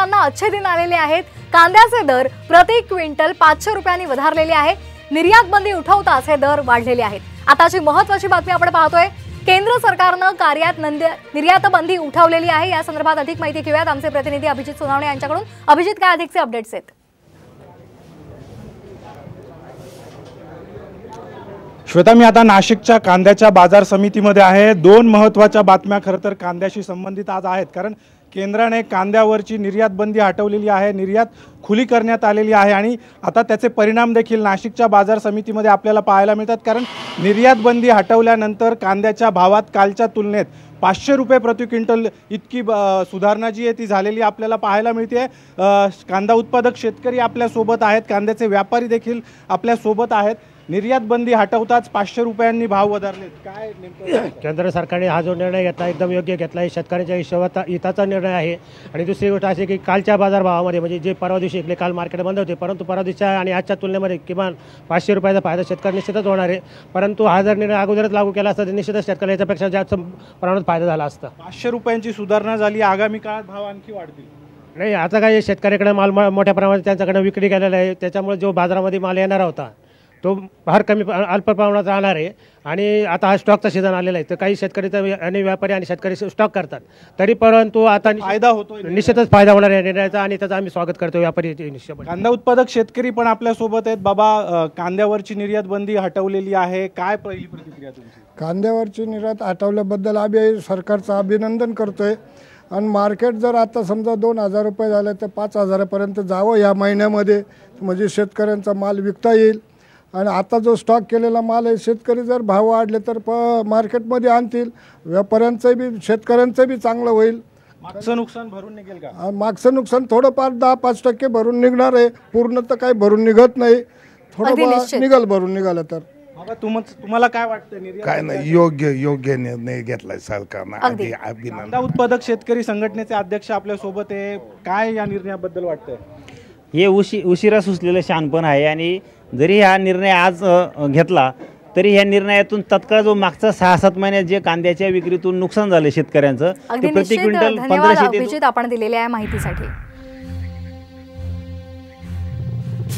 शेतकऱ्यांना अच्छे दिन आलेले आहेत। कांद्याचे दर प्रति क्विंटल 500 रुपयांनी वधारलेले आहे। निर्यात बंदी उठवताच हे दर वाढलेले आहेत। आताची महत्त्वाची बातमी आपण पाहतोय, केंद्र सरकारने निर्यात बंदी उठवलेली आहे। या संदर्भात अधिक माहिती घेऊयात आमचे प्रतिनिधी अभिजित सोनावणे यांच्याकडून। अभिजित, काय अधिकचे अपडेट्स आहेत? श्वेता, मी आता नाशिकच्या कांद्याच्या बाजार समितीमध्ये आहे। दोन महत्त्वाच्या बातम्या खरं तर कांद्याशी संबंधित आज आहेत, कारण केंद्राने कांद्यावरची निर्यात बंदी हटवलेली आहे, निर्यात खुली करण्यात आलेली आहे आणि आता त्याचे परिणाम देखील नाशिकच्या बाजार समितीमध्ये आपल्याला पाहायला मिळतात। कारण निर्यात बंदी हटवल्यानंतर कांद्याच्या भावात कालच्या तुलनेत 500 रुपये प्रति क्विंटल इतकी सुधारणा जी आहे ती झालेली आपल्याला पाहायला मिळते। कांदा उत्पादक शेतकरी आपल्यासोबत आहेत, कांद्याचे व्यापारी देखील आपल्यासोबत आहेत। निर्यात बंदी हटवताच 500 रुपयांनी भाव वधारलेत, काय नेमकं? केंद्र सरकारने हा जो निर्णय घेतला एकदम योग्य घेतला आहे। शेतकऱ्यांच्या हिताचा निर्णय आहे। आणि दुसरी गोष्ट अशी की कालच्या बाजारभावामध्ये म्हणजे जे परवा दिवशी इकडे काल मार्केट बंद होते, परंतु परवा दिवशीच्या आणि आजच्या तुलनेमध्ये किमान 500 रुपयाचा फायदा शेतकरी निश्चितच होणार आहे। परंतु हा जर निर्णय अगोदरच लागू केला असता तर निश्चितच शेतकऱ्याला याच्यापेक्षा जास्त प्रमाणात फायदा झाला असता। 500 रुपयांची सुधारणा झाली, आगामी काळात भाव आणखी वाढतील? नाही, आता काही शेतकऱ्याकडे माल मोठ्या प्रमाणात त्यांच्याकडे विक्री केलेला आहे, त्याच्यामुळे जो बाजारामध्ये माल येणार होता तो फार कमी अल्प प्रमाणात राहणार आहे। आणि आता हा स्टॉकचा सीझन आलेला आहे, तर काही शेतकरी आणि व्यापारी आणि शेतकरी स्टॉक करतात, तरी परंतु आता फायदा होतोय, निश्चितच फायदा होणार आहे निर्णयाचा आणि त्याचा आम्ही स्वागत करतो। व्यापारी कांदा उत्पादक शेतकरी पण आपल्यासोबत आहेत। बाबा, कांद्यावरची निर्यात बंदी हटवलेली आहे, काय पहिली प्रतिक्रिया तुमची? कांद्यावरची निर्यात हटवल्याबद्दल आम्ही सरकारचं अभिनंदन करतोय। आणि मार्केट जर आता समजा 2000 रुपये झाले तर 5000 पर्यंत जावं या महिन्यामध्ये, म्हणजे शेतकऱ्यांचा माल विकता येईल। आणि आता जो स्टॉक केलेला माल आहे, शेतकरी जर भाव वाढले तर मार्केटमध्ये आणतील, व्यापाऱ्यांचं बी शेतकऱ्यांचं बी चांगलं होईल। मागचं नुकसान भरून निघेल का? मागचं नुकसान थोडंफार 10-5% भरून निघणार आहे, पूर्ण तर काही भरून निघत नाही, थोडंफार निघाल भरून निघालं तर। तुम्हाला काय वाटतं? काय नाही, योग्य निर्णय घेतलाय सरकारने। कांदा उत्पादक शेतकरी संघटनेचे अध्यक्ष आपल्या सोबत आहे, काय या निर्णयाबद्दल वाटतंय? हे उशिरा सुचलेलं शहाणपण आहे आणि जरी हा निर्णय आज घेतला तरी ह्या निर्णयातून तत्काळ जो मागचा 6-7 महिन्यात जे कांद्याच्या विक्रीतून नुकसान झालं शेतकऱ्यांचं, प्रति क्विंटल 1500 आपण दिलेल्या माहितीसाठी